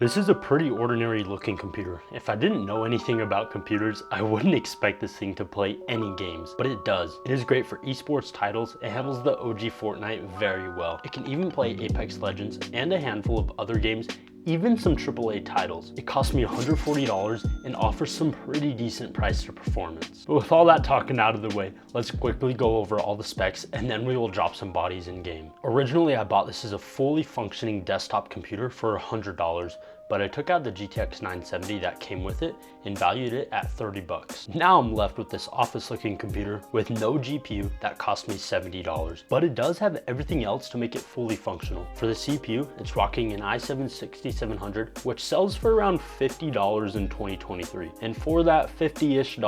This is a pretty ordinary looking computer. If I didn't know anything about computers, I wouldn't expect this thing to play any games, but it does. It is great for esports titles. It handles the OG Fortnite very well. It can even play Apex Legends and a handful of other games, even some AAA titles. It cost me $140 and offers some pretty decent price to performance. But with all that talking out of the way, let's quickly go over all the specs and then we will drop some bodies in game. Originally, I bought this as a fully functioning desktop computer for $100, but I took out the GTX 970 that came with it and valued it at 30 bucks. Now I'm left with this office looking computer with no GPU that cost me $70, but it does have everything else to make it fully functional. For the CPU, it's rocking an i7-6700, which sells for around $50 in 2023. And for that $50-ish,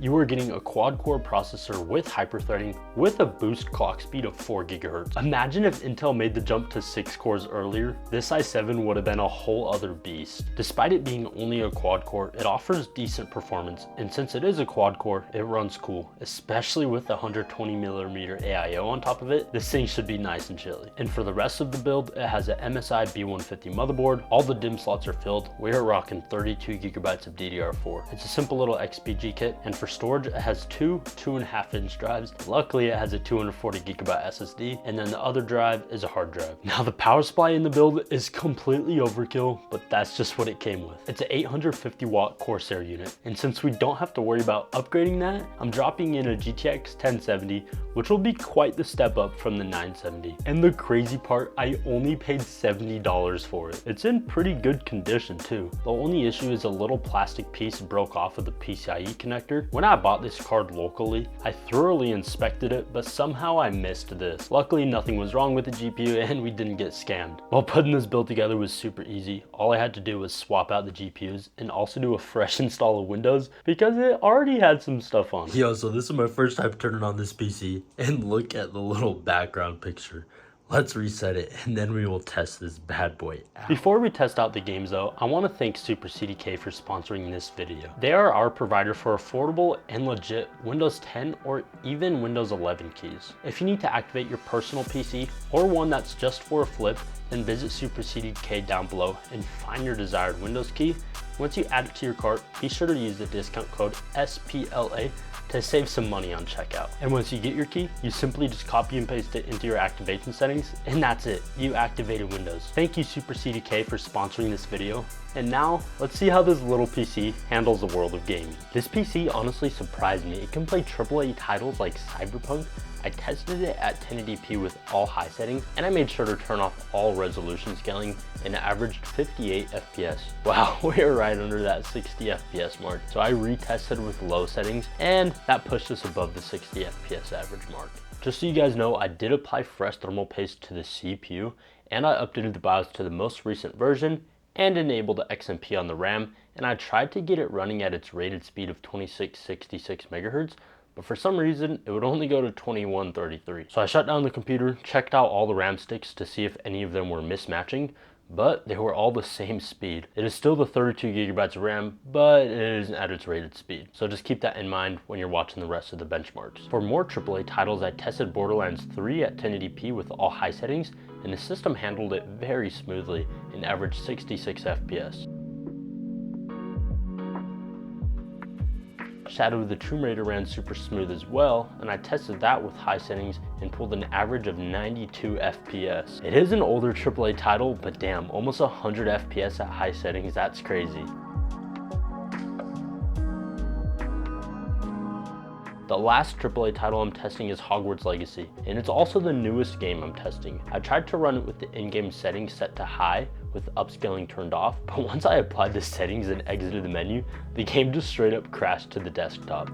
you are getting a quad core processor with hyperthreading with a boost clock speed of 4 gigahertz. Imagine if Intel made the jump to 6 cores earlier, this i7 would have been a whole other beast. Despite it being only a quad core, it offers decent performance, and since it is a quad core, it runs cool, especially with the 120mm AIO on top of it. This thing should be nice and chilly. And for the rest of the build, it has a MSI B150 motherboard. All the DIMM slots are filled. We are rocking 32 gigabytes of DDR4. It's a simple little XPG kit, and for storage, it has two 2.5-inch drives. Luckily, it has a 240 gigabyte SSD, and then the other drive is a hard drive. Now, the power supply in the build is completely overkill, but that's just what it came with. It's an 850 watt Corsair unit, and since we don't have to worry about upgrading that, I'm dropping in a GTX 1070, which will be quite the step up from the 970. And the crazy part, I only paid $70 for it. It's in pretty good condition too. The only issue is a little plastic piece broke off of the PCIe connector. When I bought this card locally, I thoroughly inspected it, but somehow I missed this. Luckily, nothing was wrong with the GPU and we didn't get scammed. While putting this build together was super easy, all I had to do was swap out the GPUs and also do a fresh install of Windows because it already had some stuff on it. Yo, so this is my first time turning on this PC and look at the little background picture. Let's reset it and then we will test this bad boy out. Before we test out the games though, I want to thank Super CDK for sponsoring this video. They are our provider for affordable and legit Windows 10 or even Windows 11 keys. If you need to activate your personal PC or one that's just for a flip, then visit Super CDK down below and find your desired Windows key. Once you add it to your cart, be sure to use the discount code SPLA to save some money on checkout. And once you get your key, you simply just copy and paste it into your activation settings, and that's it. You activated Windows. Thank you, Super CDK, for sponsoring this video. And now, let's see how this little PC handles the world of gaming. This PC honestly surprised me. It can play AAA titles like Cyberpunk. I tested it at 1080p with all high settings, and I made sure to turn off all resolution scaling, and it averaged 58 FPS. Wow, we're right under that 60 FPS mark. So I retested with low settings, and that pushed us above the 60 FPS average mark. Just so you guys know, I did apply fresh thermal paste to the CPU, and I updated the BIOS to the most recent version, and enabled the XMP on the RAM, and I tried to get it running at its rated speed of 2666 megahertz, but for some reason, it would only go to 2133. So I shut down the computer, checked out all the RAM sticks to see if any of them were mismatching, but they were all the same speed. It is still the 32 gigabytes of RAM, but it isn't at its rated speed. So just keep that in mind when you're watching the rest of the benchmarks. For more AAA titles, I tested Borderlands 3 at 1080p with all high settings, and the system handled it very smoothly and averaged 66 FPS. Shadow of the Tomb Raider ran super smooth as well, and I tested that with high settings and pulled an average of 92 FPS. It is an older AAA title, but damn, almost 100 FPS at high settings, that's crazy. The last AAA title I'm testing is Hogwarts Legacy, and it's also the newest game I'm testing. I tried to run it with the in-game settings set to high, with upscaling turned off, but once I applied the settings and exited the menu, the game just straight up crashed to the desktop.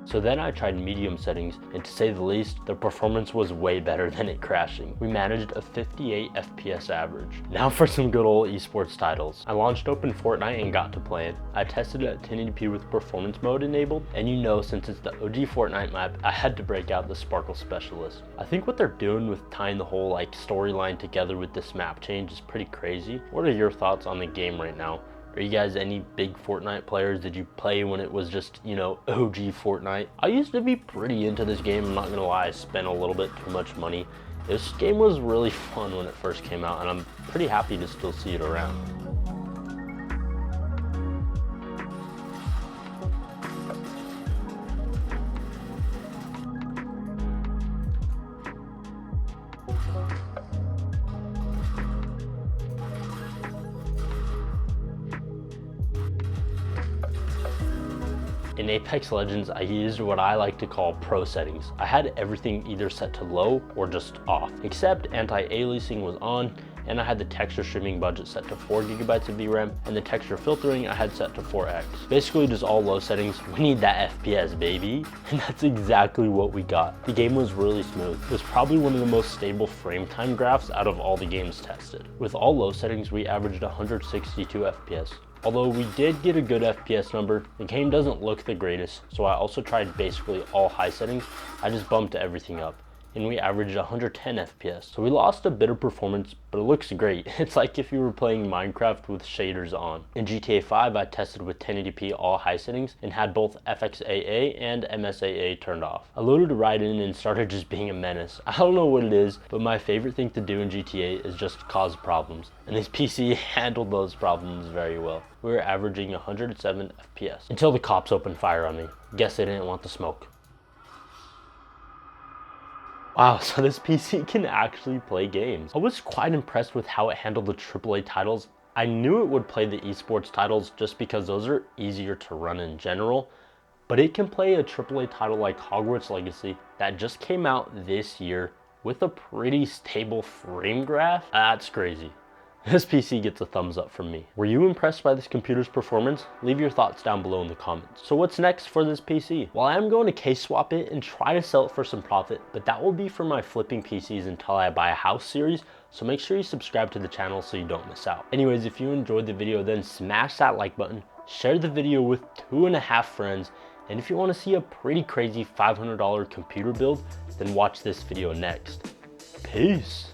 So then I tried medium settings, and to say the least, the performance was way better than it crashing. We managed a 58 FPS average. Now for some good old esports titles. I launched open Fortnite and got to play it. I tested it at 1080p with performance mode enabled, and you know, since it's the OG Fortnite map, I had to break out the Sparkle Specialist. I think what they're doing with tying the whole storyline together with this map change is pretty crazy. What are your thoughts on the game right now? Are you guys any big Fortnite players? Did you play when it was just, you know, OG Fortnite? I used to be pretty into this game, I'm not gonna lie. I spent a little bit too much money This game was really fun when it first came out, and I'm pretty happy to still see it around. In Apex Legends, I used what I like to call pro settings. I had everything either set to low or just off, except anti-aliasing was on, and I had the texture streaming budget set to 4 gigabytes of VRAM, and the texture filtering I had set to 4x. Basically just all low settings. We need that FPS, baby. And that's exactly what we got. The game was really smooth. It was probably one of the most stable frame time graphs out of all the games tested. With all low settings, we averaged 162 FPS. Although we did get a good FPS number, the game doesn't look the greatest, so I also tried basically all high settings. I just bumped everything up, and we averaged 110 FPS. So we lost a bit of performance, but it looks great. It's like if you were playing Minecraft with shaders on. In GTA 5, I tested with 1080p all high settings and had both FXAA and MSAA turned off. I loaded right in and started just being a menace. I don't know what it is, but my favorite thing to do in GTA is just cause problems. And this PC handled those problems very well. We were averaging 107 FPS until the cops opened fire on me. Guess they didn't want the smoke. Wow, so this PC can actually play games. I was quite impressed with how it handled the AAA titles. I knew it would play the esports titles just because those are easier to run in general, but it can play a AAA title like Hogwarts Legacy that just came out this year with a pretty stable frame graph. That's crazy. This PC gets a thumbs up from me. Were you impressed by this computer's performance? Leave your thoughts down below in the comments. So what's next for this PC? Well, I am going to case swap it and try to sell it for some profit, but that will be for my flipping PCs until I buy a house series. So make sure you subscribe to the channel so you don't miss out. Anyways, if you enjoyed the video, then smash that like button, share the video with 2.5 friends, and if you want to see a pretty crazy $500 computer build, then watch this video next. Peace.